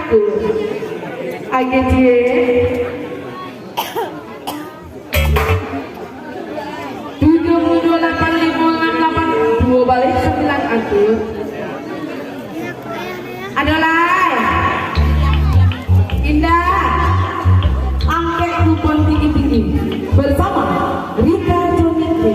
aku. Age dia. 728568 balik 9 aku. Adalah Indah angket kupon tinggi-tinggi bersama Rika Joniti.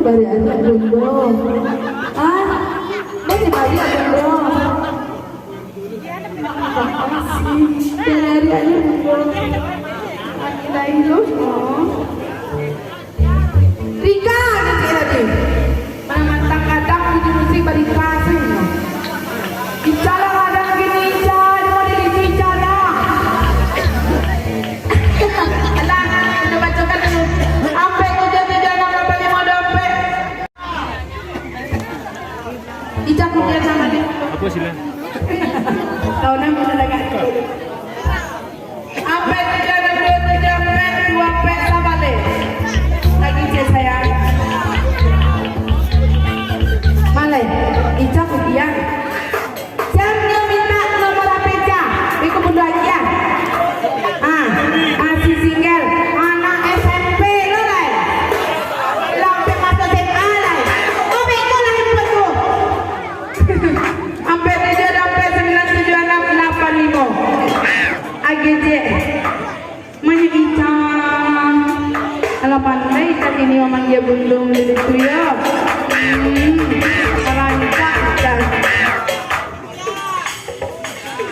bari aja dong. Ah, bari aja dong. Dari aja dong. Kita hidup. Rika ada tadi. Mana kadang di musik bari kasih. Icala ada gini Ica, mau di Ica dah. Alah, kita bacakan dulu. Apa itu jadi nama apa mau dompet? Ica kemudian sama dia. Apa sila? Tahu nama sudah agak. Apa itu jadi dompet dua pet sama deh. Lagi je sayang. Malay, Ica kemudian. Jangan minta nomor HP Ica. Ikut berdua aja. Si single anak SMP lo lah. Lampe masuk SMA lah. Oh beko lah handphone tu. Sampai dia sampai 97685. AGJ. Mana Ica? Kalau pandai Ica ini memang dia belum jadi tu ya. Kalau Ica dah.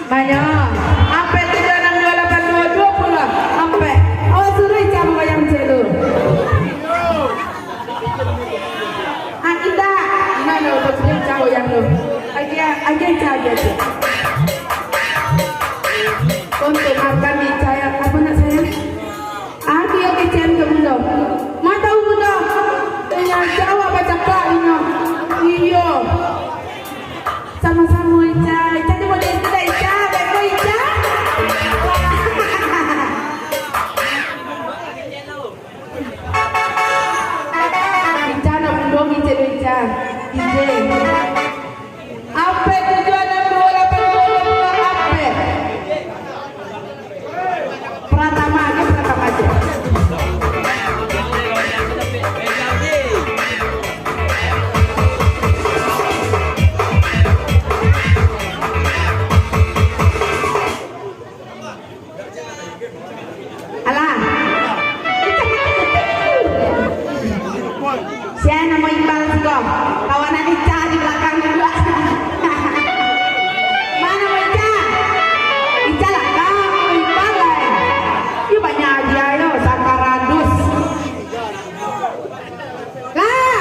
Banyak. Sampai 76282 pula. Sampai. Oh suruh Ica bayang celu. Kita. Mana betul Ica yang tu. Aja Ica aja. Untuk makan Ica yang apa nak sayang? Aku yang kecil ke bunda. Mana tahu bunda? Yang jawab baca kak ini. Iyo. Sama-sama Ica. Ica tu boleh tidak Ica? Baiklah Ica. Ica nak bundong Ica tu Ica. Ica. Apa tujuan 62822 apa? Pratama aja. Alah. Saya nama Iqbal juga. Kawanan Ica di belakang juga. Mana Ica? Ica lah kamu Iqbal lah. Ini banyak aja yo sakaradus. Lah,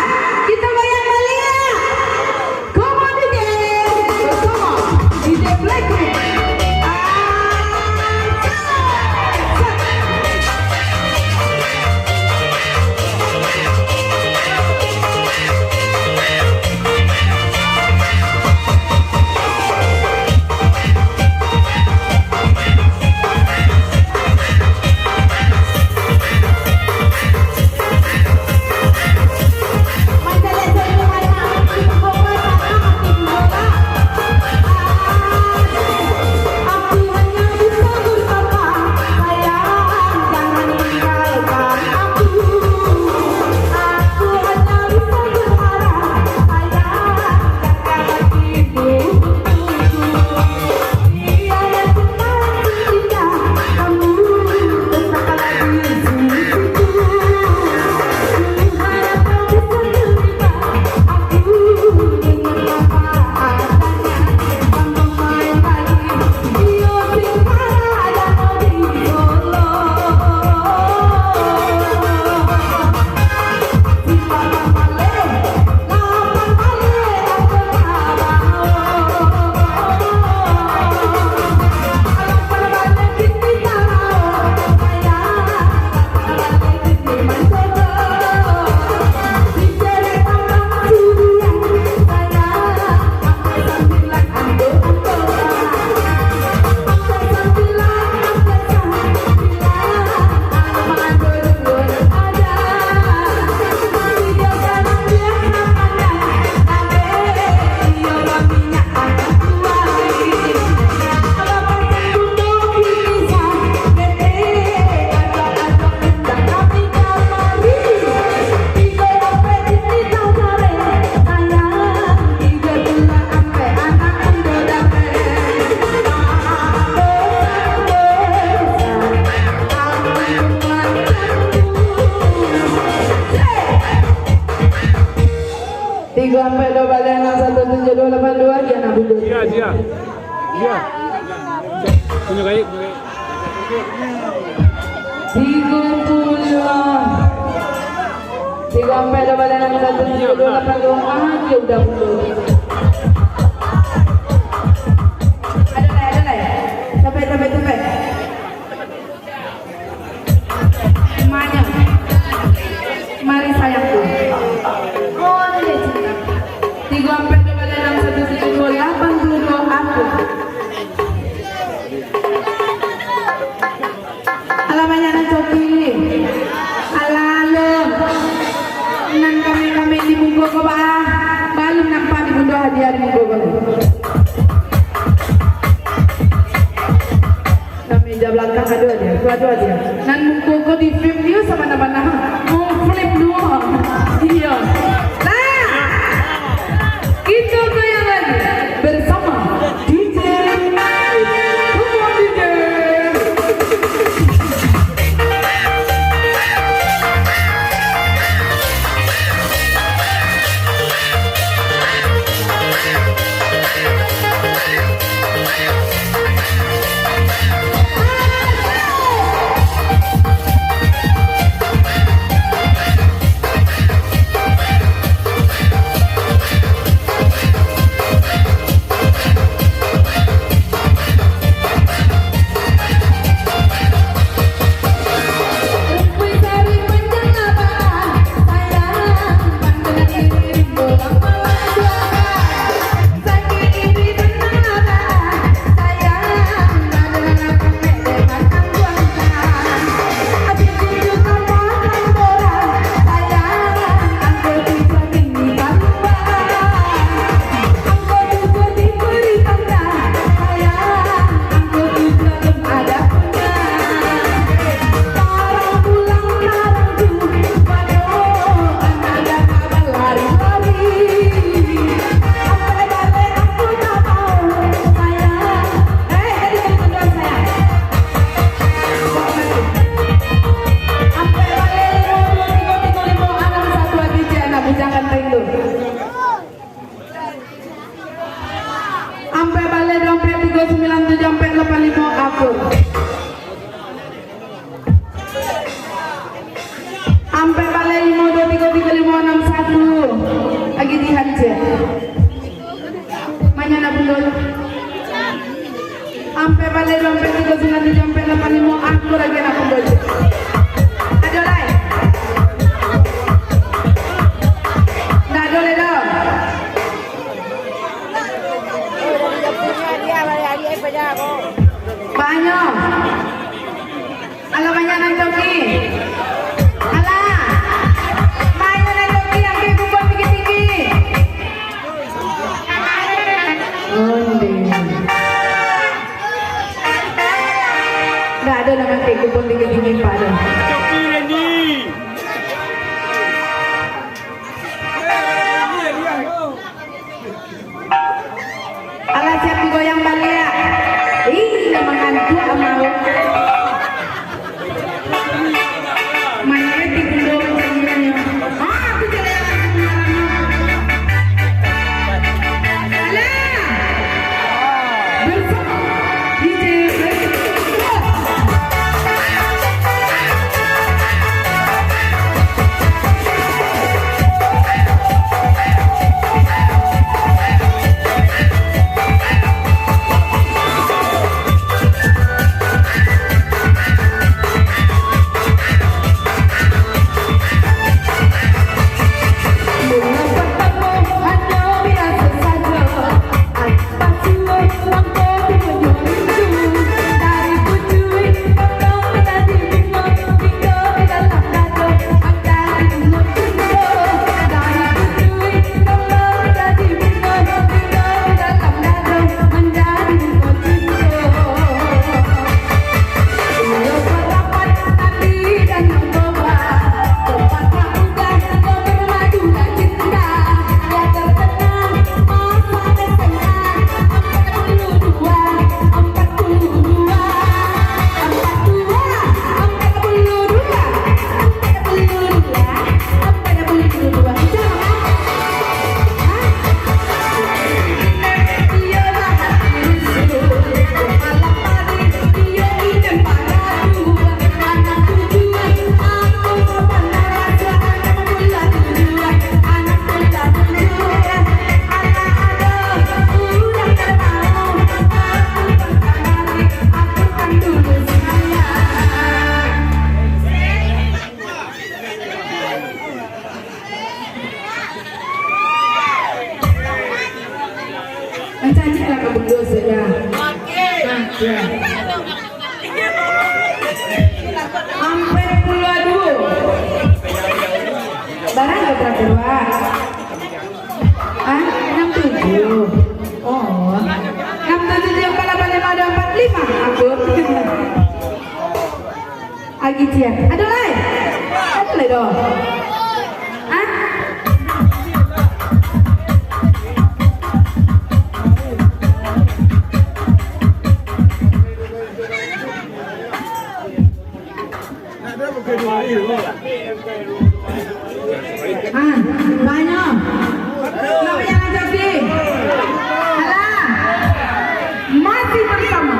kita bayar balik ya. Come on DJ. Come on. DJ Black. Tiga sampai dua balik 61782 dia nak bundur. Dia. Punya gaya. 30 sampai ada badan yang 178 doang aja udah mundur. Ada lah ya. Sampai. Emaknya. Mari sayangku. Oh, ini cinta. 3 sampai ada badan yang 178 aku. Alamannya nan coki. Alalem. Nan kami di munggo ko ba. Balum nampak di bundo hadiah di munggo ko. Kami di belakang ada dia. Nan munggo ko di film dia sama mana. Mau flip dua. Iya. Nah. Kita goyang lagi bersama DJ. Come on DJ. Sampai balik dompet 397 sampai 85 aku. Sampai balik 52333561 lagi dihancur. Mana nak bundul? Sampai balik dompet 397 sampai 85 aku lagi nak bundul. Ada lain? Nggak boleh dong. Banyak. Alamannya nan coki. Alah. Banyak nan coki yang kayak kupon tinggi-tinggi. Onde. Nggak ada nama kayak kupon tinggi-tinggi pada. Coki ini. Alah siap digoyang balik ya. Iya mengantuk amal. Mainnya di bundul sebenarnya. Aku jalan. Alah. Bersama DJ. Agi cia. Ada lagi? Ada lagi dong. Hah? Banyak. Kenapa yang ngajak sih? Alah, masih bersama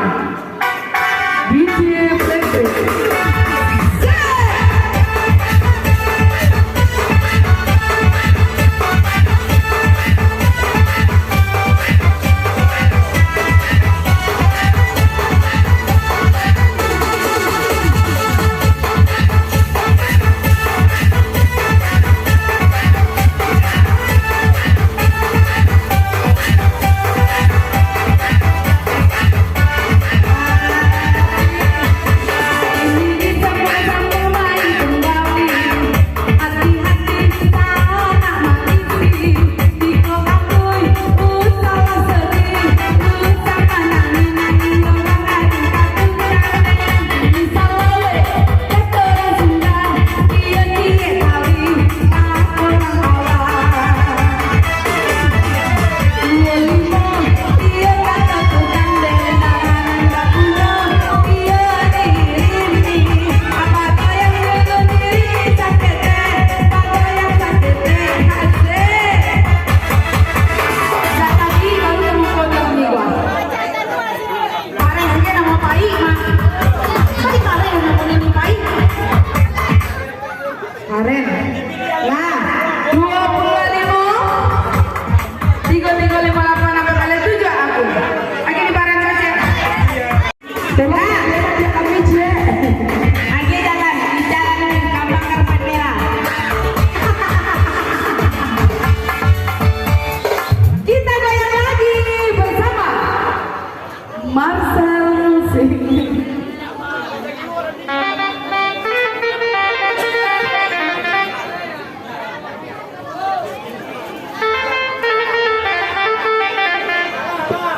DJ Blackpink.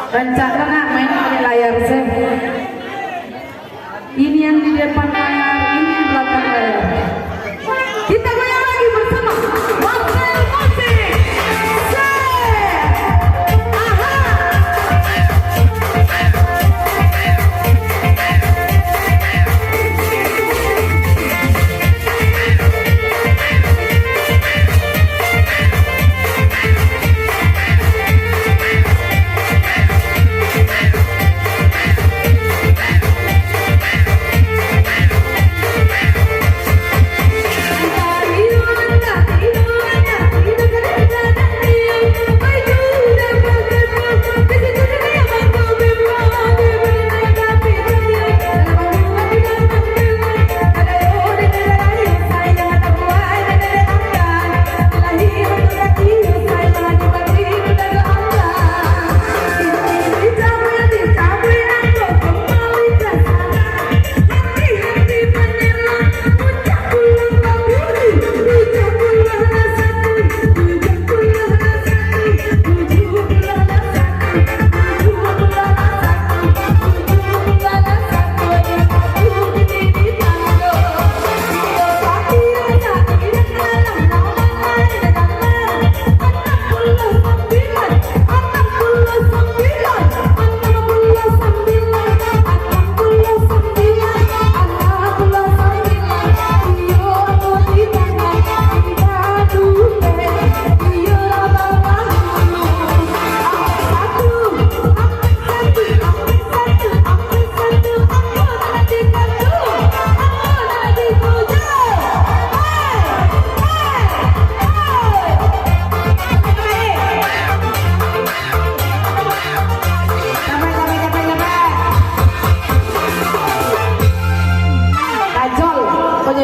Rencana nak main di layar saya. Ini yang di depan layar, ini di belakang layar. Kita goyang lagi bersama Marcel Musik.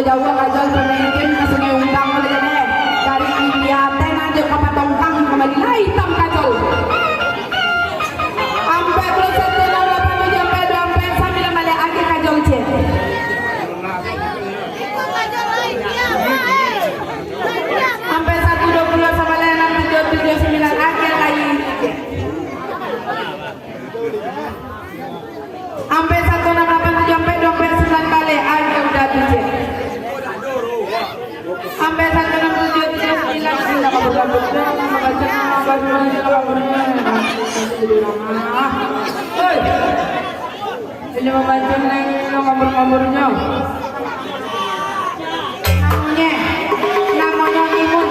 Jawa kajal pemain kasih undang oleh dari India aja kapal tongkang kembali lah hitam kajal sampai plus 1 sampai 2 sambil balik lagi kajal c sampai 1 20 sama lain 6 7 9 akhir lagi sampai 1 6 8 7 sampai 2 9 balik aja udah tujuh. Ini membantu neng ngomor-ngomornya. Namanya Imun.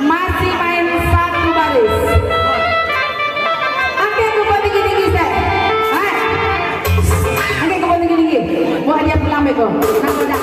Masih main satu baris. Oke, kembali gini-gini saya. Oke, kembali gini-gini. Mau hadiah pulang beko. Nah, udah.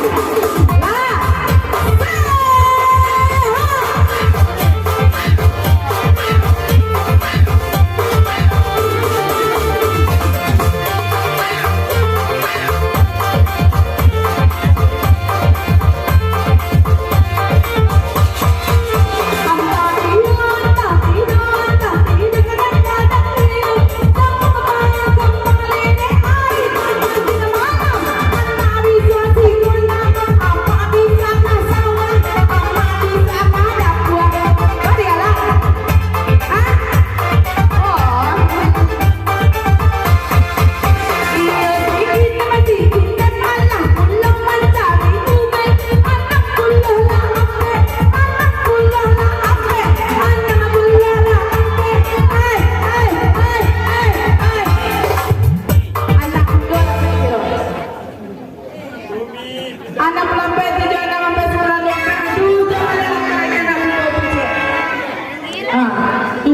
Anak pelampai 7 anak sampai 9 aduh jangan lagi anak tuh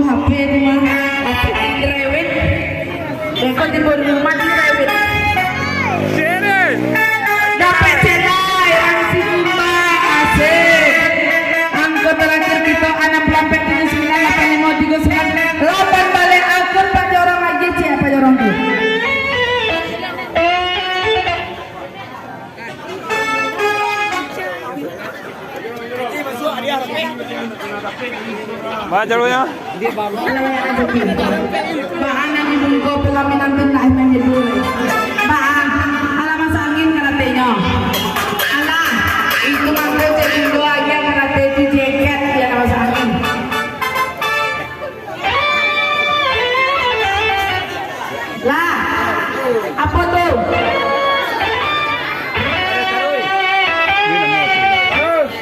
HP rumah direwet Eko di rumah direwet dapat celai yang si rumah asik angkot terakhir kita anak pelampai 79 85 39 8 balik akun pada orang lagi siapa orang tuh baca dulu ya. Bahan yang ibungko pelaminan pindah main dulu. Bahan ala masa angin karatenya. Ala itu mangga jadi dua aja karate itu jaket dia masa angin. Lah apa tuh?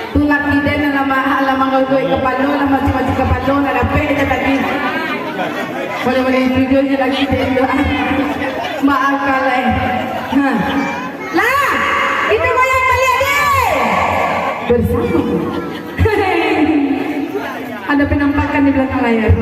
Tulak kita lama gue kepala lama masih kepala ada pede tadi boleh videonya lagi deh maaf kalah lah itu goyang balik deh bersama ada penampakan di belakang layar.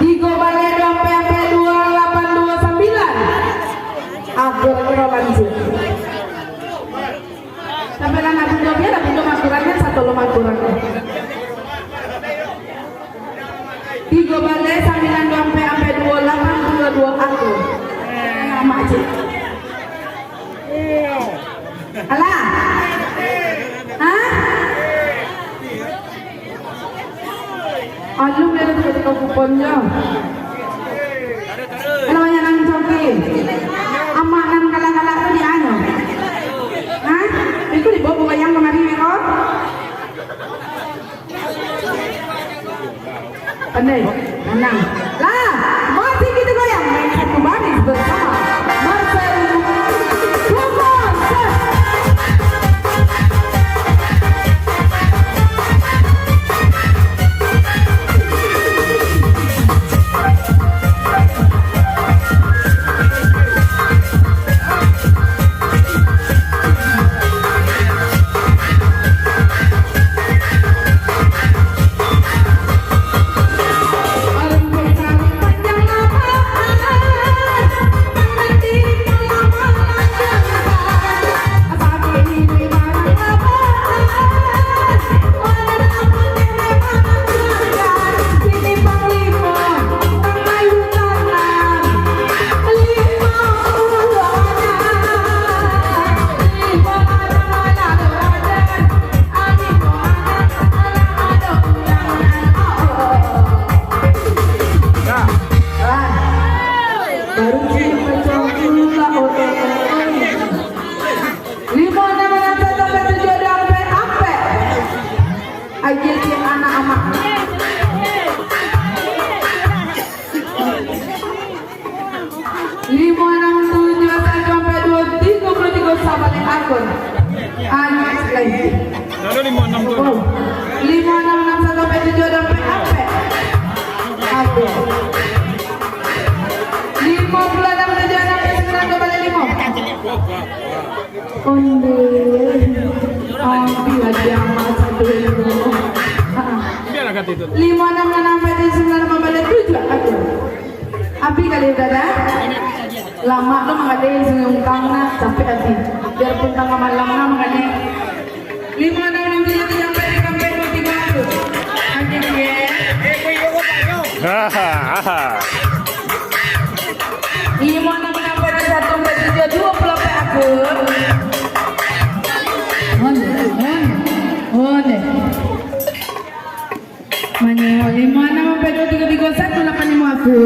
Tiga balik sampai 2829 aku lanjut sampai anak bunda biar bunda makurannya satu lo makurannya tiga balik 9 sampai 28 aku sama aja alah aduh ada tukar kuponnya namanya nang coki amanan pandai. Tenang. Lah, masih kita goyang main satu baris bersama Marcel Kumon. Abi kali udah lama lo mengadain senyum tangna sampai hati biarpun tangga malam na mengenai 5, 6, 7 sampai 3 anjing ya 5, 6, 7 20 aku Manyo 5, 6, 7, 3, 1 8 aku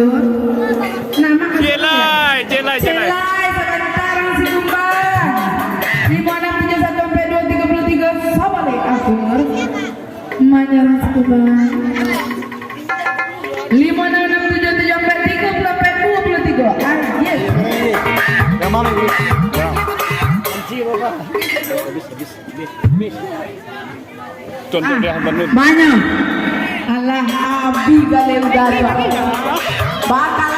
nama Jelai sekarang si Kumbang 5, 6, 7, 1 sampai 2 33 sama deh akur Manyo si Kumbang 5, 6, 7 sampai 3 yes yang mana ini? Ya. Contoh dia benar. Manyo Allah abi kali udah bakal